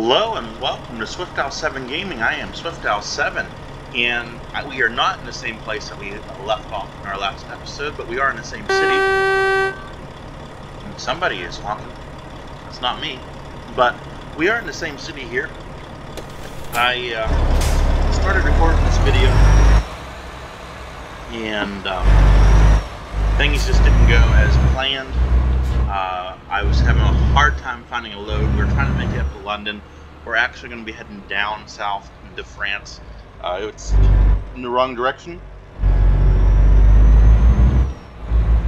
Hello and welcome to S1E7 Gaming. I am S1E7, and we are not in the same place that we left off in our last episode, but we are in the same city. And somebody is honking. It's not me, but we are in the same city here. I started recording this video, and things just didn't go as planned. I was having a hard time finding a load. We were trying to make it up to London. We're actually going to be heading down south into France. It's in the wrong direction,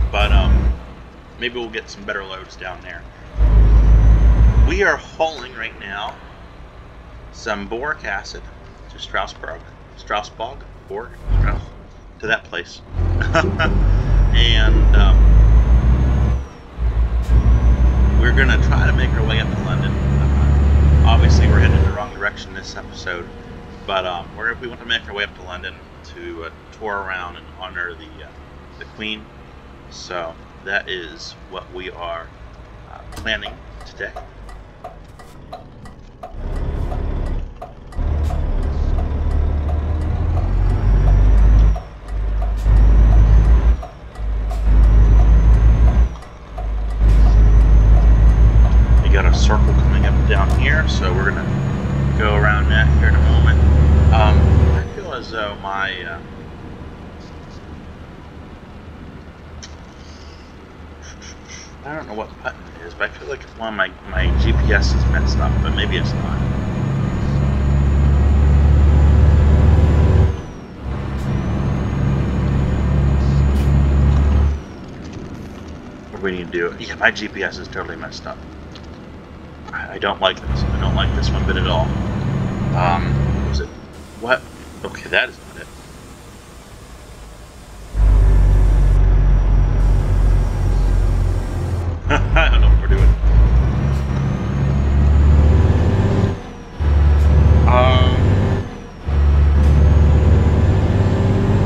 but maybe we'll get some better loads down there. We are hauling right now some boric acid to Strasbourg, to that place, and we're going to try to make our way up to London. Obviously, we're heading in the wrong direction this episode, but we want to make our way up to London to tour around and honor the Queen. So that is what we are planning today. Circle coming up down here, so we're gonna go around that here in a moment. I feel as though my I don't know what button it is, but I feel like one of my GPS is messed up, but maybe it's not. What do we need to do? Yeah, my GPS is totally messed up. I don't like this. I don't like this one bit at all. Was it? What? Okay, that is not it. I don't know what we're doing.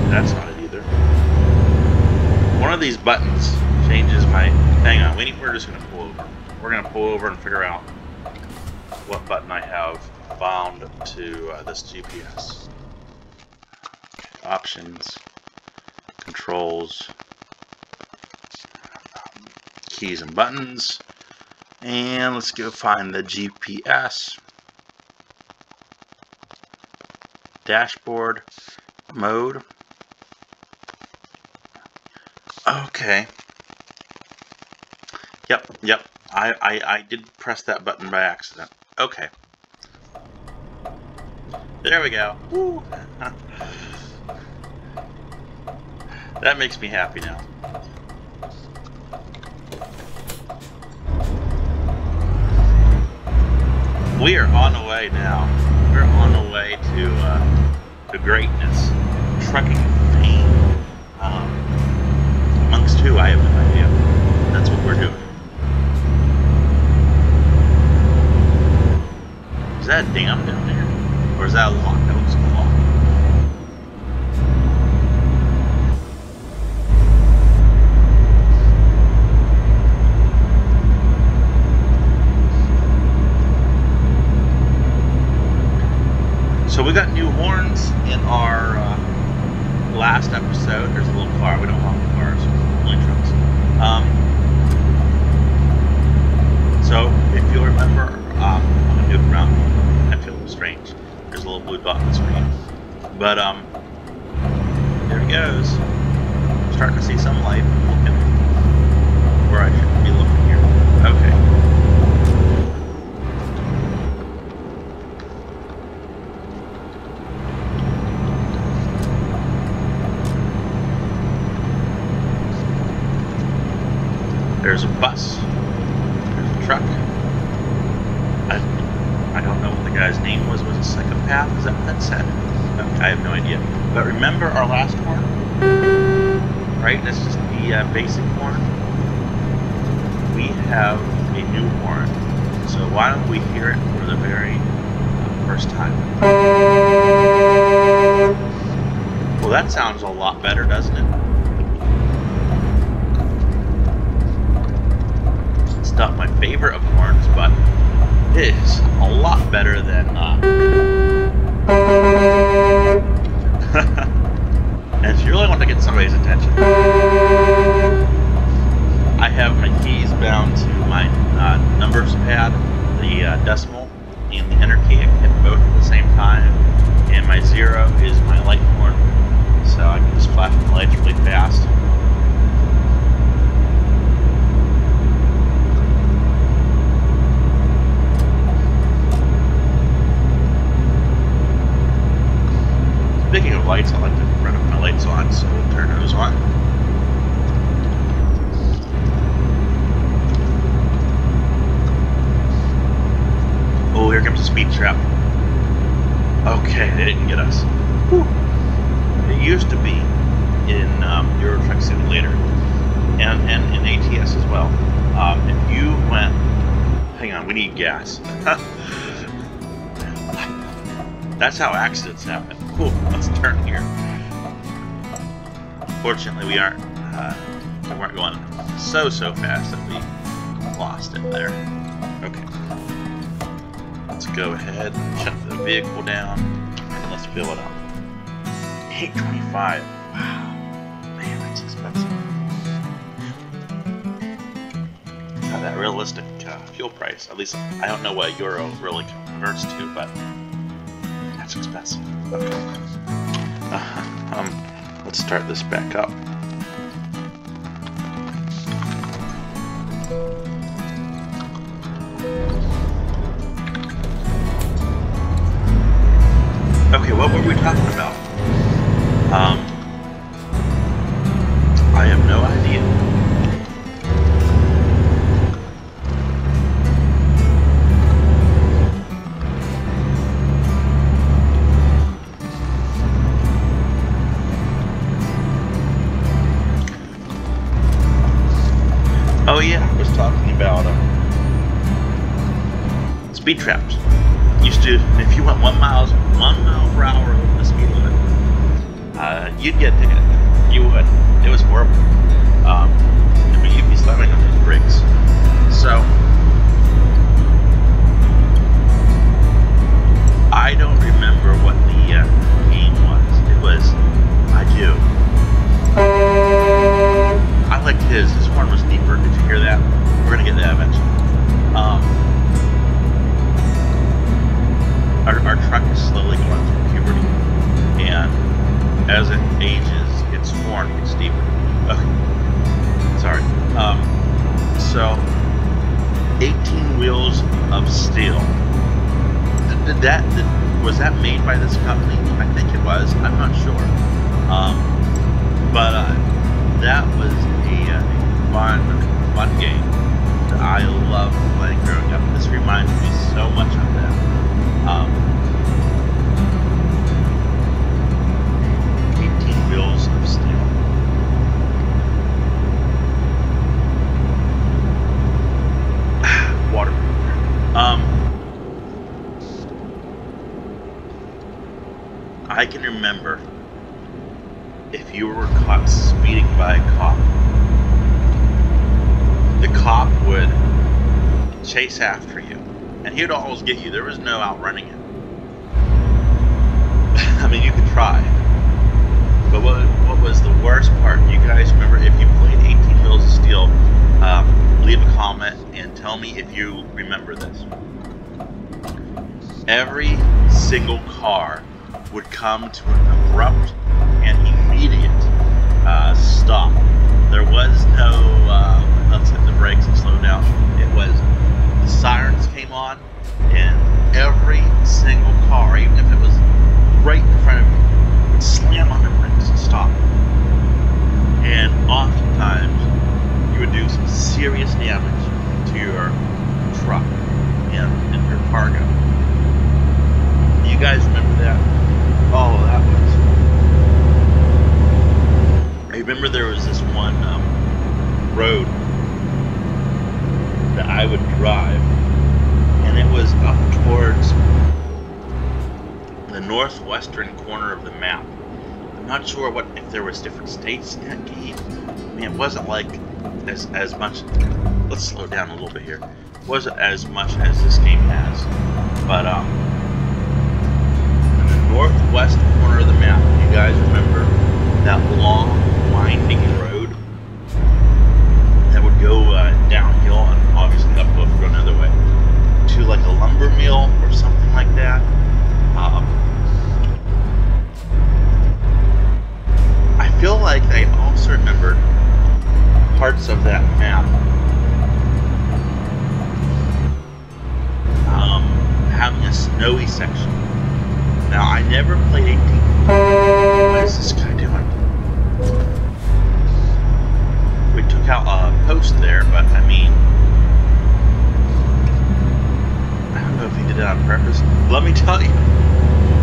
That's not it either. One of these buttons changes my... Hang on, we're just going to pull over. We're going to pull over and figure out what button I have bound to this GPS. Options, controls, keys and buttons, and let's go find the GPS. Dashboard mode. Okay. Yep. I did press that button by accident. Okay. There we go. Woo. That makes me happy now. We are on the way now. We're on the way to greatness. Trucking fame. Amongst who, I have no idea. That's what we're doing. Is that a dam down there? Or is that a lock? That looks like a lock. So we got new horns in our last episode. There's a little car. We don't want cars, only trucks. So if you'll remember, I'm gonna do it around. I feel a little strange. There's a little blue dot on the screen. But there he goes. I'm starting to see some light. Looking where I should be looking here. Okay. There's a bus. There's a truck. I don't know what the guy's name was. Was it Psychopath? Is that what that said? I have no idea. But remember our last horn? Right? That's just the basic horn. We have a new horn. So why don't we hear it for the very first time? Well, that sounds a lot better, doesn't it? It's not my favorite of horns, but It is a lot better than and if you really want to get somebody's attention, I have my keys bound to my numbers pad, the decimal, and the enter key. I can hit both at the same time. And my 0 is my light horn, so I can just flash the lights really fast. Speaking of lights, I like to run up my lights on, so we'll turn those on. Oh, here comes the speed trap. Okay, they didn't get us. Whew. It used to be in Euro Truck Simulator and in ATS as well. If you went, hang on, we need gas. That's how accidents happen. Cool, let's turn here. Fortunately, we weren't going so fast that we lost it there. Okay. Let's go ahead and shut the vehicle down and let's fill it up. 825. Wow. Man, that's expensive. Got that realistic fuel price. At least I don't know what euro really converts to, but that's expensive. Okay. Let's start this back up. Okay, what were we talking about? I have no idea. Oh yeah, I was talking about speed traps. Used to, if you went 1 mile per hour over the speed limit, you'd get a ticket. You would. It was horrible. I mean, you'd be slamming on those brakes. So, I don't remember what the game was. It was, I do. I liked his horn was deeper. Did you hear that? We're gonna get that eventually. Our truck is slowly going through puberty, and as it ages, its horn gets deeper. Okay, sorry. So 18 wheels of steel. Was that made by this company? I think it was. I'm not sure. But that was a fun game that I loved playing growing up. This reminds me so much of that. 18 wheels of steel. Water. I can remember if you were caught speeding by a cop, the cop would chase after you. And he'd always get you. There was no outrunning it. I mean, you could try. But what was the worst part? You guys remember, if you played 18 Wheels of Steel, leave a comment and tell me if you remember this. Every single car would come to an abrupt and immediate stop. There was no, let's hit the brakes and slow down. It was, the sirens came on, and every single car, even if it was right in front of you, would slam on the brakes and stop. And oftentimes, you would do some serious damage to your truck and your cargo. You guys remember that? Oh, that was... I remember there was this one road that I would drive, and it was up towards the northwestern corner of the map. I'm not sure if there was different states in that game. I mean, it wasn't like as much. Let's slow down a little bit here. Wasn't as much as this game has, but in the northwest corner of the map, you guys remember that long winding road that would go downhill and obviously uphill if you go another way to like a lumber mill or something like that. I feel like I also remembered parts of that map having a snowy section. Now, I never played 18. What is this guy doing? We took out a post there, but I mean, I don't know if he did it on purpose. Let me tell you,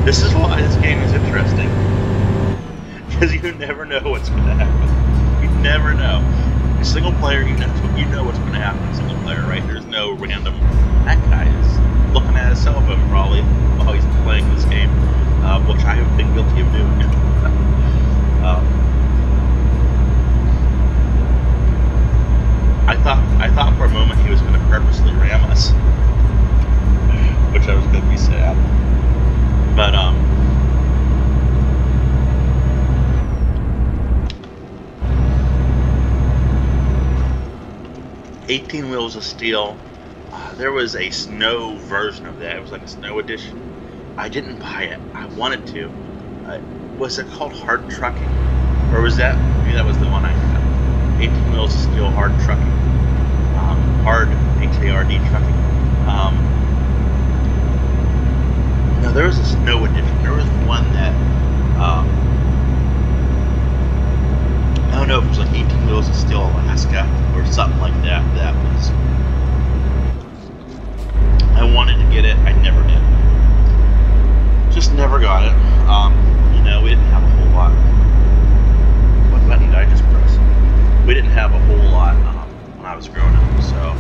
this is why this game is interesting. Because you never know what's going to happen. You never know. In single player, you know what's going to happen in single player, right? There's no random. That guy is looking at his cell phone probably while he's playing this game, which I have been guilty of doing. I thought for a moment he was going to purposely ram us, which I was going to be sad. But 18 Wheels of Steel. There was a snow version of that. It was like a snow edition. I didn't buy it. I wanted to. Was it called Hard Trucking? Or was that, maybe that was the one I had. 18 Wheels of Steel Hard Trucking. Hard, H-A-R-D Trucking. No, there was a snow edition. There was one that, I don't know if it was like 18 Wheels of Steel Alaska or something like that. That was, I wanted to get it, I never did. Just never got it. You know, we didn't have a whole lot. What button did I just press? We didn't have a whole lot when I was growing up, so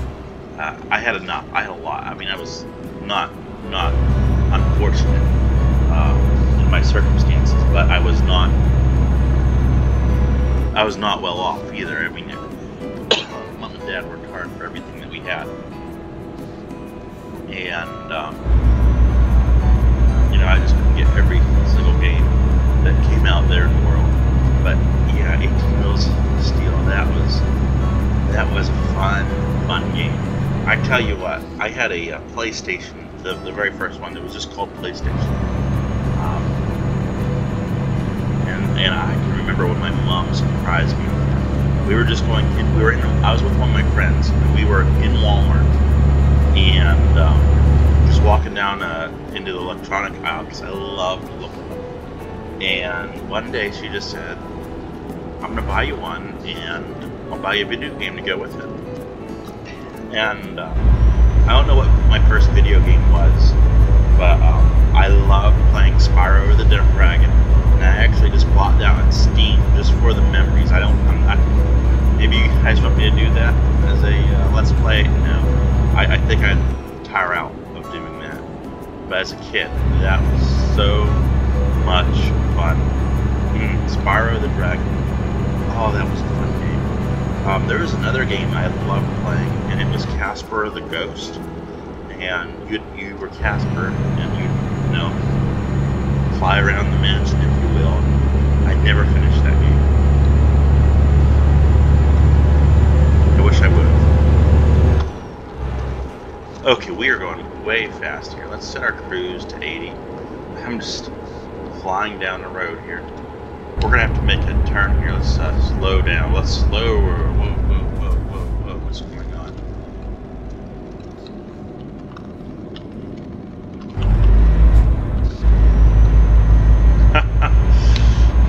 I had enough. I had a lot. I mean, I was not unfortunate in my circumstances, but I was not well off either. I mean, Mom and Dad worked hard for everything that we had. And, you know, I just couldn't get every single game that came out there in the world. But, yeah, 18 Wheels of Steel, that was a fun game. I tell you what, I had a PlayStation, the very first one that was just called PlayStation. And I can remember when my mom surprised me. We were just going, I was with one of my friends, and we were in Walmart. And just walking down into the electronic aisle because I love to look at them. And one day she just said, I'm going to buy you one and I'll buy you a video game to go with it. And I don't know what my first video game was, but I loved playing Spyro the Dragon. And I actually just bought that on Steam just for the memories. Maybe you guys want me to do that as a Let's Play? No. I think I'd tire out of doing that. But as a kid, that was so much fun. Spyro the Dragon. Oh, that was a fun game. There was another game I loved playing, and it was Casper the Ghost. And you were Casper, and you know, fly around the mansion, if you will. I never finished that game. I wish I would have. Okay, we are going way fast here. Let's set our cruise to 80. I'm just flying down the road here. We're gonna have to make a turn here. Let's slow down. Let's slow. Whoa. What's going on?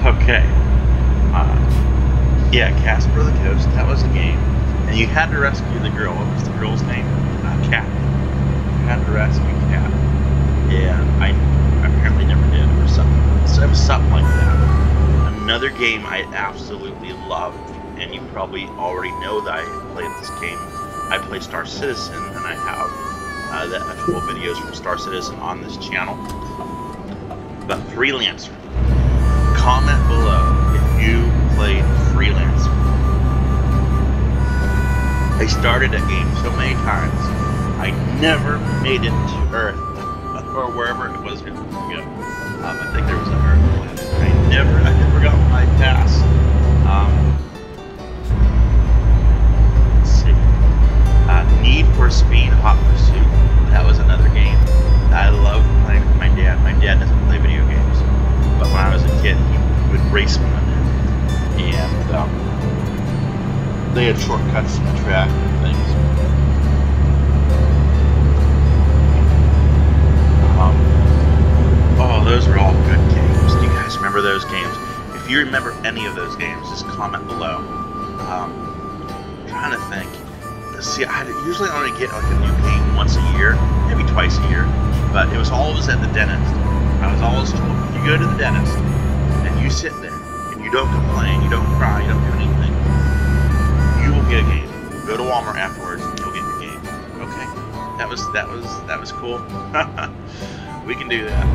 Okay. Yeah, Casper the Ghost. That was a game, and you had to rescue the girl. What was the girl's name? Cat. You had to rescue Cat. And I apparently never did, or something. So it was something like that. Another game I absolutely loved, and you probably already know that I played this game. I play Star Citizen, and I have the actual videos from Star Citizen on this channel. But Freelancer. Comment below if you played Freelancer. I started that game so many times, I never made it to Earth, or wherever it was going to go. I think there was an Earth planet. I never got my pass. Let's see. Need for Speed Hot Pursuit. That was another game that I loved playing with my dad. My dad doesn't play video games, but when I was a kid, he would race me on it. And they had shortcuts in the track and things. Oh, those are all good games. Do you guys remember those games? If you remember any of those games, just comment below. I'm trying to think. See, I usually only get like a new game once a year, maybe twice a year, but it was always at the dentist. I was always told, if you go to the dentist and you sit there and you don't complain, you don't cry, you don't do anything, you will get a game. Go to Walmart afterwards and you'll get your game. Okay, that was cool. We can do that.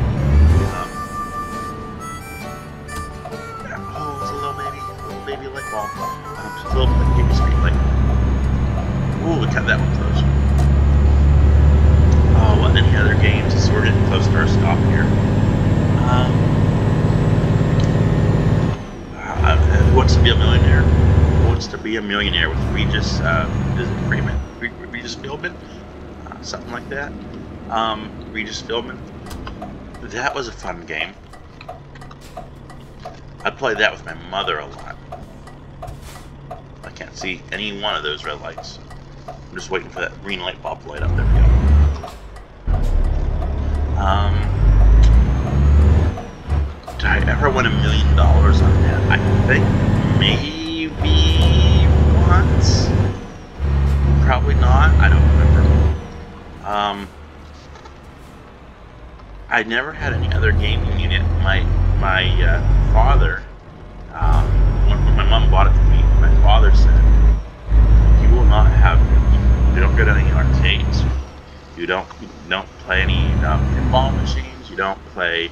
Oh, it's a little baby light bulb. It's a little baby street light. Ooh, we cut that one close. Oh, what any other games? So we're getting close to our stop here. Who Wants to Be a Millionaire? Who Wants to Be a Millionaire with Regis Freeman? Regis Philbin? Something like that. Regis Philbin. That was a fun game. I played that with my mother a lot. I can't see any one of those red lights. I'm just waiting for that green light bulb to light up. There we go. Did I ever win $1 million on that? I think maybe once. Probably not. I don't remember. I never had any other gaming unit. My father, when my mom bought it for me, my father said, "You will not have. You don't go to any arcades. You don't play any pinball machines. You don't play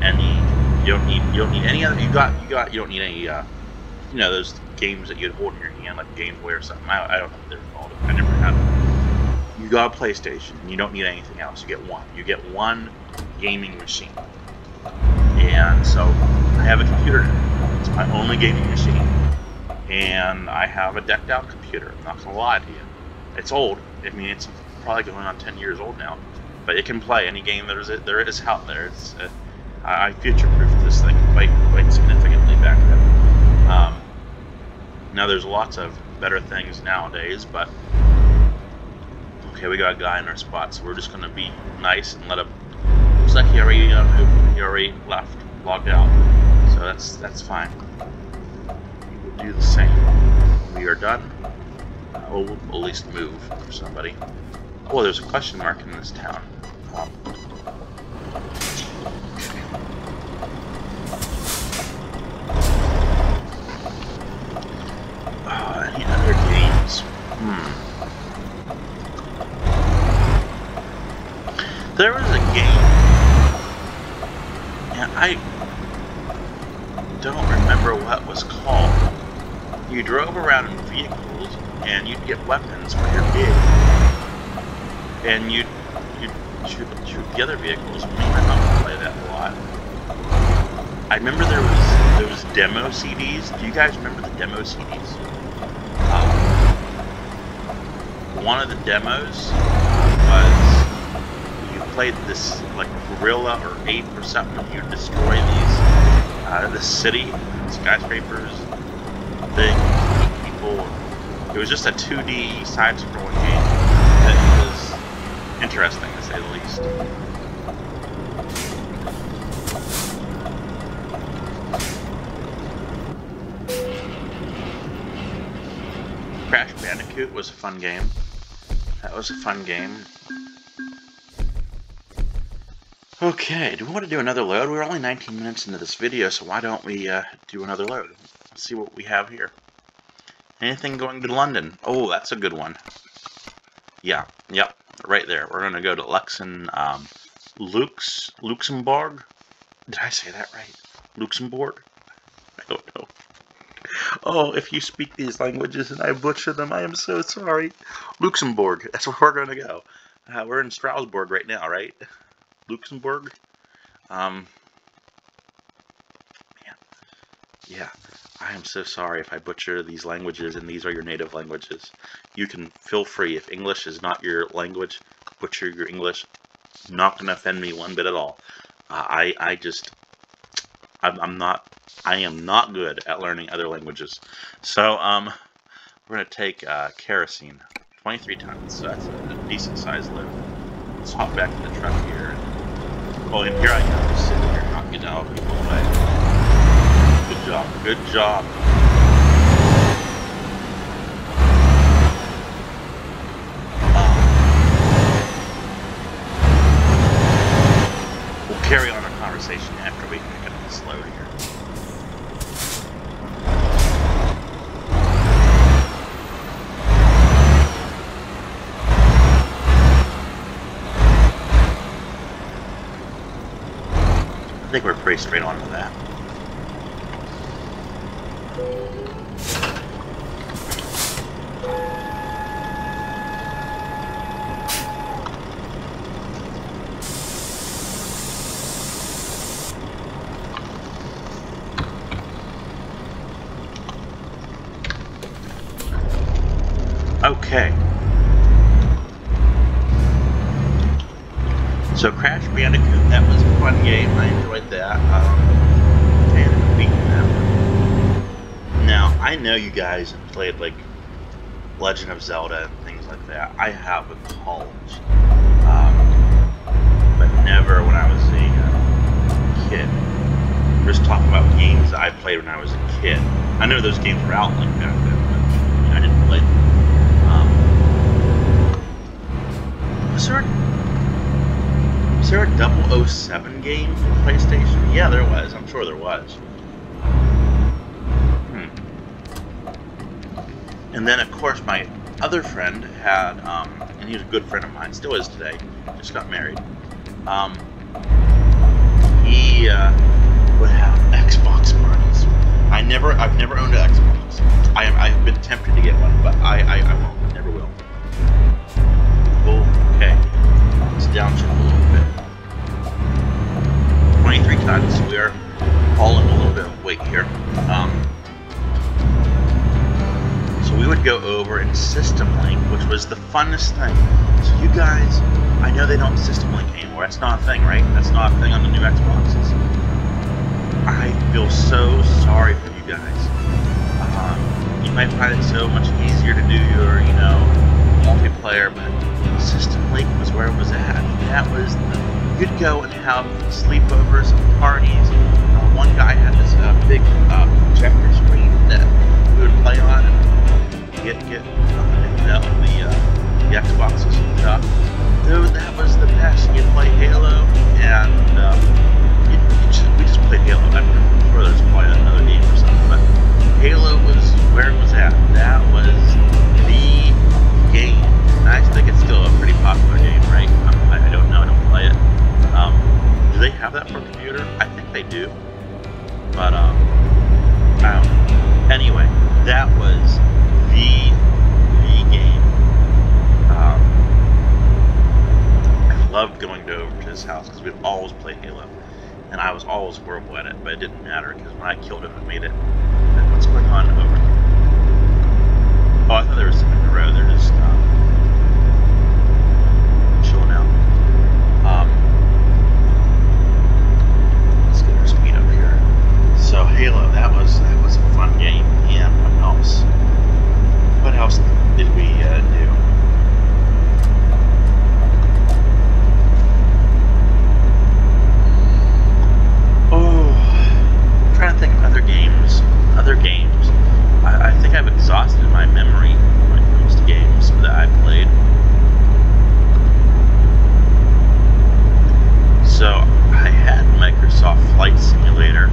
any. You don't need any other. You don't need any. Those games that you'd hold in your hand, like Game Boy or something. I don't know what they're called. I never had them. You got a PlayStation, and you don't need anything else. You get one. You get one gaming machine. And so I have a computer now. It's my only gaming machine. And I have a decked out computer. I'm not gonna lie to you. It's old. I mean, it's probably going on 10 years old now. But it can play any game there is out there. It's I future-proofed this thing quite significantly back then. Now there's lots of better things nowadays, but okay, we got a guy in our spot, so we're just gonna be nice and let him. Looks like he already left, logged out, so that's fine. We'll do the same when we are done. We'll at least move for somebody. Oh, there's a question mark in this town. Any other games? There was a game, and I don't remember what it was called. You drove around in vehicles, and you'd get weapons for your vehicle, and you'd shoot the other vehicles. Me and my mom would play that a lot. I remember there was demo CDs. Do you guys remember the demo CDs? One of the demos was you played this like gorilla or ape or something. You destroy this city, skyscrapers, things, people. It was just a 2D side-scrolling game that was interesting, to say the least. Crash Bandicoot was a fun game. That was a fun game. Okay, do we want to do another load? We're only 19 minutes into this video, so why don't we do another load? Let's see what we have here. Anything going to London? Oh, that's a good one. Yeah, yep, right there. We're going to go to Luxembourg? Did I say that right? Luxembourg? I don't know. Oh, if you speak these languages and I butcher them, I am so sorry. Luxembourg, that's where we're going to go. We're in Strasbourg right now, right? Luxembourg? Man. Yeah, I am so sorry if I butcher these languages and these are your native languages. You can feel free. If English is not your language, butcher your English. Not going to offend me one bit at all. I am not good at learning other languages. So, we're going to take kerosene, 23 tons, so that's a decent sized load. Let's hop back to the truck here. Oh, and here I go, just sitting here knocking out people away. Good job, good job. We'll carry on our conversation after we pick up this load here. I think we're pretty straight on with that. Okay. So Crash Bandicoot, that was a fun game. I enjoyed that. And beating that one. Now, I know you guys have played like Legend of Zelda and things like that. I have in college. But never when I was a kid. We're just talking about games that I played when I was a kid. I know those games were out like back then, but I didn't play them. Was there a 007 game for PlayStation? Yeah, there was. I'm sure there was. And then, of course, my other friend had, and he was a good friend of mine, still is today, just got married. He would have Xbox parties. I've never owned an Xbox. I've been tempted to get one, but I won't. Never will. Okay. Let's downshift a little bit. 23 tons. We are hauling a little bit of weight here. So we would go over in System Link, which was the funnest thing. So you guys, I know they don't System Link anymore. That's not a thing, right? That's not a thing on the new Xboxes. I feel so sorry for you guys. You might find it so much easier to do your, multiplayer, but System Link was where it was at. That was you'd go and have sleepovers and parties. One guy had this big projector screen that we would play on and get the Xboxes hooked up. Dude, that was the best. You'd play Halo, and we just played Halo. I'm sure there's probably another game or something, but Halo was where it was at. That was the game. And I think it's still a pretty popular game, right? I don't know. I don't play it. Do they have that for a computer? I think they do. But, I don't know. Anyway, that was the game. I loved going over to his house because we'd always play Halo. And I was Always horrible at it, but it didn't matter because when I killed him, it made it. And what's going on over here? Oh, I thought there was some in the road. They're just chilling out. Let's get our speed up here. So Halo, that was a fun game. And what else? What else did we do? I'm trying to think of other games. I think I've exhausted my memory when it comes to games that I played. So I had Microsoft Flight Simulator.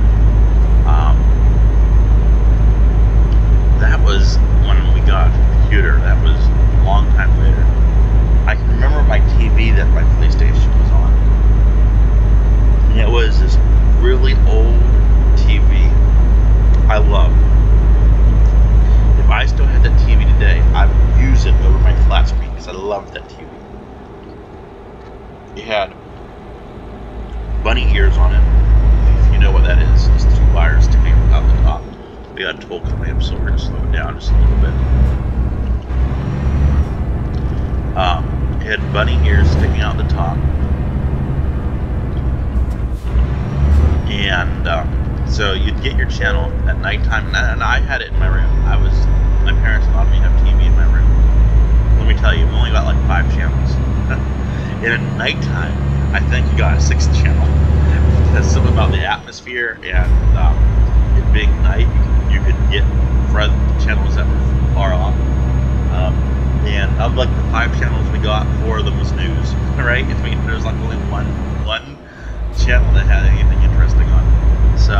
That was when we got a computer. That was a long time later. I can remember my TV that my PlayStation was on. And it was this really old TV. I loved. I still have that TV today. I would use it over my flat screen because I loved that TV. It had bunny ears on it. If you know what that is, it's 2 wires sticking out the top. We got a toll clamp, so we're going to slow it down just a little bit. It had bunny ears sticking out the top. And so you'd get your channel at nighttime, and I had it in my room. My parents allowed me to have TV in my room. Let me tell you, we only got like 5 channels. And at nighttime, I think you got a 6th channel. That's something about the atmosphere, and it being night, you could get channels that were far off. And of like the 5 channels we got, 4 of them was news, right? I mean, there's like only one channel that had anything interesting on it. So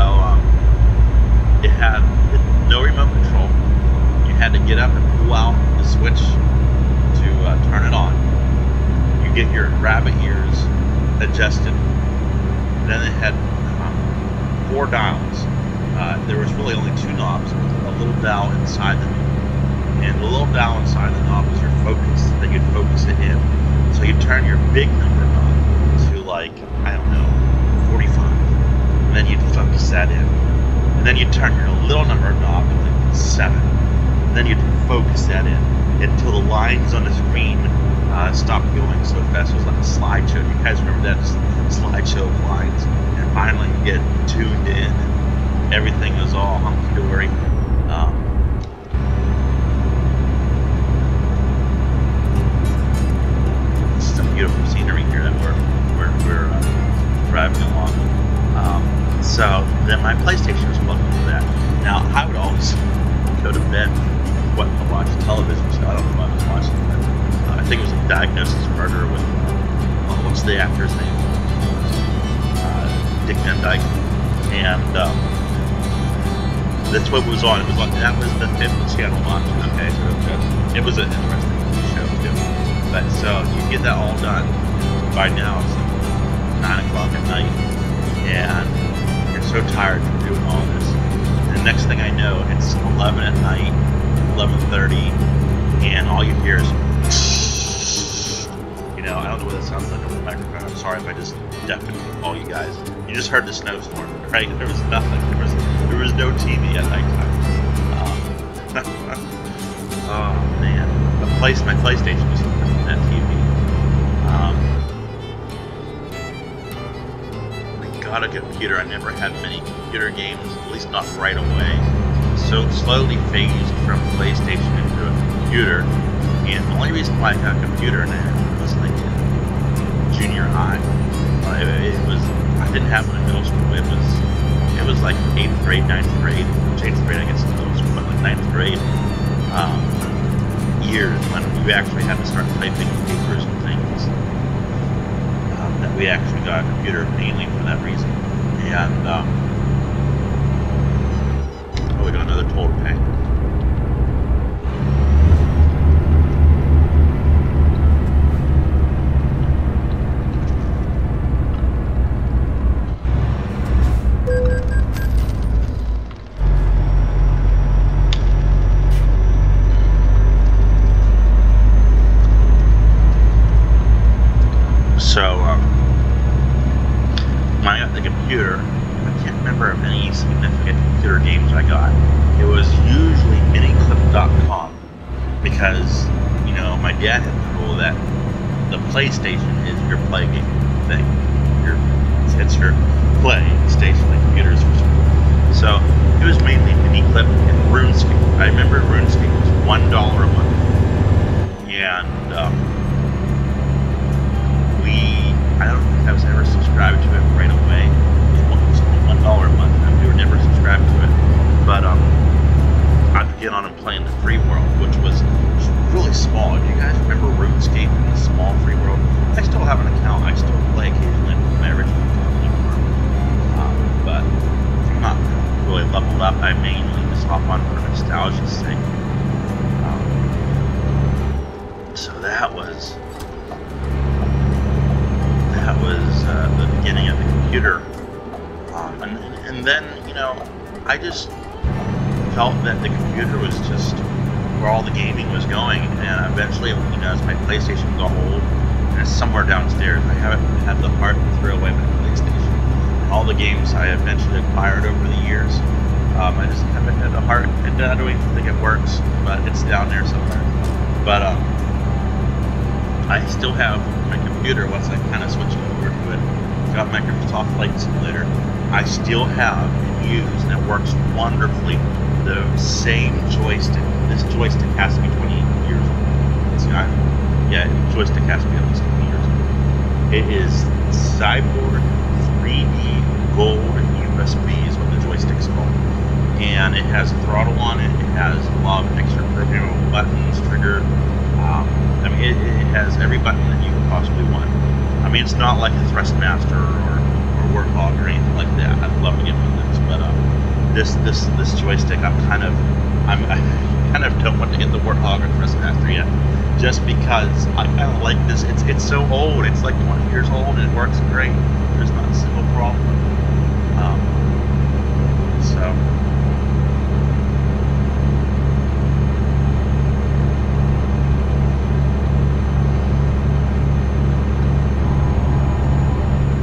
it had no remote control. You had to get up and pull out the switch to turn it on. You get your rabbit ears adjusted. Then it had 4 dials. There was really only 2 knobs with a little dial inside the knob. And the little dial inside the knob was your focus. Then you'd focus it in. So you'd turn your big number knob to like, I don't know, 45. And then you'd focus that in. And then you'd turn your little number knob to like 7. And then you'd focus that in until the lines on the screen stopped going so fast. It was like a slideshow. You guys remember that slideshow of lines? And finally you get tuned in. Everything was all hunky-dory. Some beautiful scenery here that we're driving along. So then my PlayStation was plugged into that. Now I would always go to bed to watch television, so I don't know what I was watching. But, I think it was a Diagnosis Murder with what's the actor's name? Dick Van Dyke, and that's what was on. It was that was the 5th channel option. Okay, so it was an interesting show too. But so you get that all done by now. It's like 9 o'clock at night, and you're so tired from doing all this. And the next thing I know, it's 11 at night, 11:30, and all you hear is, I don't know what that sounds like over the microphone. I'm sorry if I just deafened all you guys. You just heard the snowstorm, right? There was nothing. There was no TV at nighttime. Oh man, my PlayStation was that TV. I got a computer. I never had many computer games, at least not right away. So slowly phased from PlayStation into a computer. And the only reason why I got a computer now was like junior high. I didn't have one in middle school. It was like 8th grade, 9th grade, which 8th grade I guess is middle school, but like 9th grade years when we actually had to start typing papers and things. That we actually got a computer mainly for that reason. And we got another toll to pay. So, when I got the computer, I can't remember of any significant computer games I got. It was usually miniclip.com because, my dad had the rule that the PlayStation is your play game thing. It's your play station, the computers for school. So, it was mainly miniclip and RuneScape. I remember RuneScape was $1 a month. And, I don't think I was ever subscribed to it right away. It was only $1 a month, and we were never subscribed to it. But I'd get on and play in the free world, which was really small. Do you guys remember RuneScape in the small free world? I still have an account. I still play occasionally with my original account anymore. But I'm not really leveled up. I mainly just hop on for nostalgia's sake. So that was the beginning of the computer, and then I just felt that the computer was just where all the gaming was going, and eventually, you know, as my PlayStation got old, and it's somewhere downstairs, I haven't had the heart to throw away my PlayStation. And all the games I eventually acquired over the years, I just haven't had the heart, and I don't even think it works, but it's down there somewhere. But I still have my computer once I kind of switched over to it. Got Microsoft Flight Simulator. I still have and use, and it works wonderfully, the same joystick. This joystick has to be 20 years old. See, yeah, the joystick has to be at least 20 years old. It is Cyborg 3D Gold USB is what the joystick's called. And it has a throttle on it. It has a lot of extra programmable buttons, trigger. I mean, it has every button that you could possibly want. I mean, it's not like a Thrustmaster or Warthog or anything like that. I'd love to get one of this, but this joystick, I kind of don't want to get the Warthog or Thrustmaster yet, just because I kind of like this. It's so old. It's like 20 years old, and it works great. There's not a single problem. So.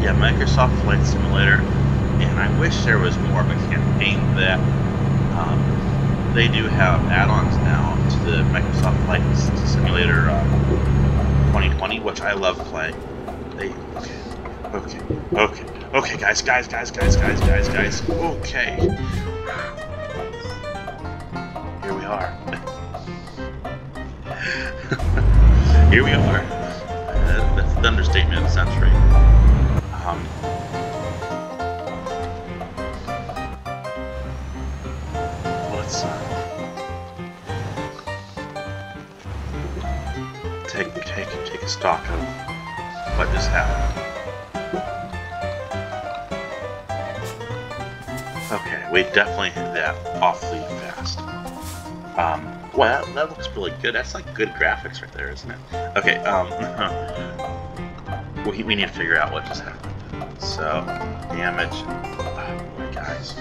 Yeah, Microsoft Flight Simulator, and I wish there was more of a campaign that they do have add-ons now to the Microsoft Flight Simulator 2020, which I love playing. Okay, guys, okay. Here we are. Here we are. That's the understatement of the century. Let's take a stock of what just happened. Okay, we definitely hit that awfully fast. Well, that looks really good. That's like good graphics right there, isn't it? Okay, we need to figure out what just happened. So, damage. Oh, guys.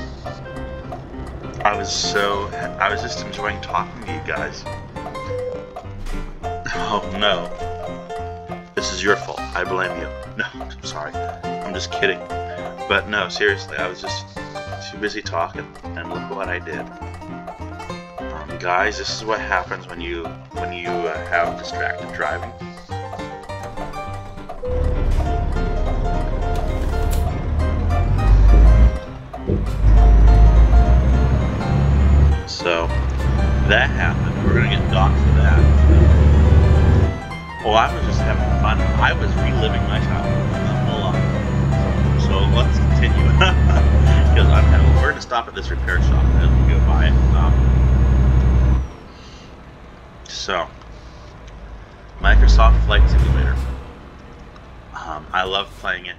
I was just enjoying talking to you guys. Oh no. This is your fault. I blame you. No, I'm sorry. I'm just kidding. But no, seriously, I was just too busy talking, and look what I did. Guys, this is what happens when you have distracted driving. So that happened. We're gonna get docked for that. Well, I was just having fun. I was reliving my childhood. Hold on. So let's continue. Because we're gonna stop at this repair shop as we go by it. So Microsoft Flight Simulator. I love playing it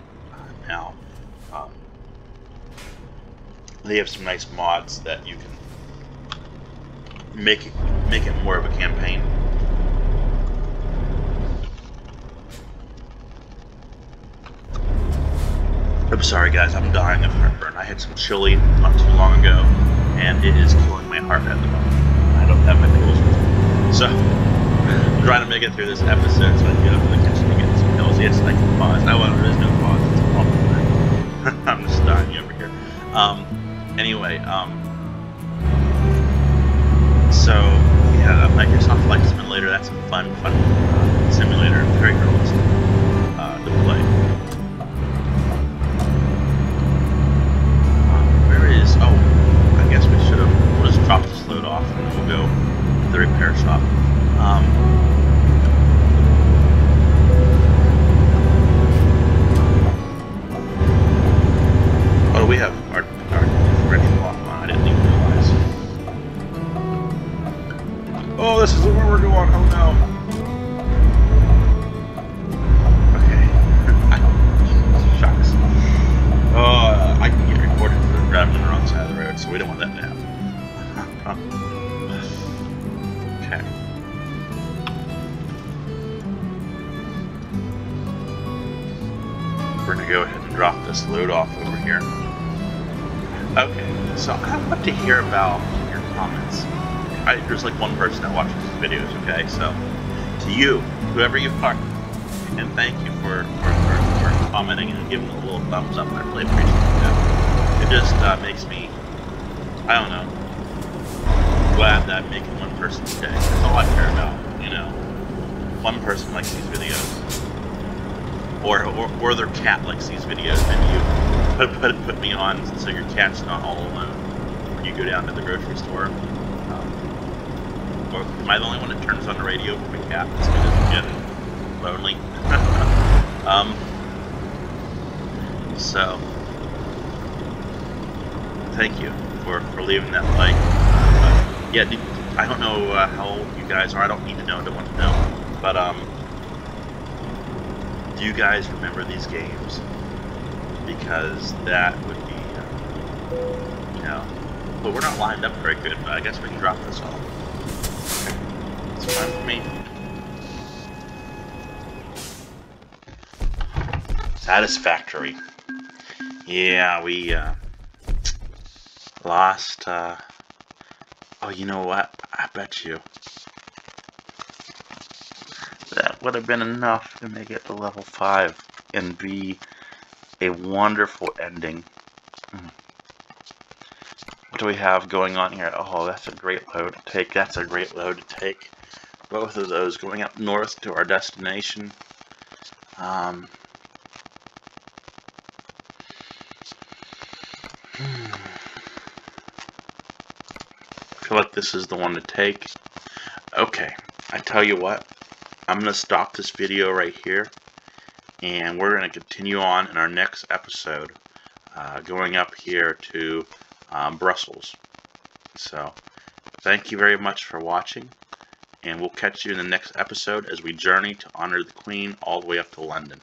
now. They have some nice mods that you can make it more of a campaign. I'm sorry guys, I'm dying of heartburn. I had some chili not too long ago, and it is killing my heart at the moment. I don't have my pills with me. So, I'm trying to make it through this episode so I can get up to the kitchen and get some pills. Yes, I can pause. There is no pause. It's a problem thing. I'm just dying over here. Anyway, so, yeah, Microsoft Flight Simulator, that's a fun simulator. Very realistic to play. Oh, I guess we should have. We'll just drop this load off and we'll go to the repair shop. Oh, we have our differential lock on. I didn't even realize. Oh, this is where we're going. Oh no. Okay. Shucks. Oh, I can get recorded for driving on the wrong side of the road, so we don't want that to happen. Okay. We're going to go ahead and drop this load off over here. Okay, so I want to hear about your comments. there's like one person that watches these videos, okay? So, to you, whoever you are, and thank you for commenting and giving a little thumbs up. I really appreciate that. It just makes me, I don't know, glad that I'm making one person's day. That's all I care about, you know. One person likes these videos. Or their cat likes these videos, and you put me on so your cat's not all alone when you go down to the grocery store. Or am I the only one that turns on the radio for my cat? It's getting lonely. So thank you for leaving that like. Yeah, I don't know how old you guys are. I don't need to know. I don't want to know. But do you guys remember these games? Because that would be, you know. But we're not lined up very good. But I guess we can drop this off. It's fine for me. Satisfactory. Yeah, we lost. Oh, you know what? I bet you that would have been enough to make it to level 5 and be a wonderful ending. What do we have going on here? Oh, that's a great load to take. That's a great load to take. Both of those going up north to our destination. I feel like this is the one to take. Okay, I tell you what. I'm going to stop this video right here. And we're going to continue on in our next episode. Going up here to Brussels. So, thank you very much for watching, and we'll catch you in the next episode as we journey to honor the Queen all the way up to London.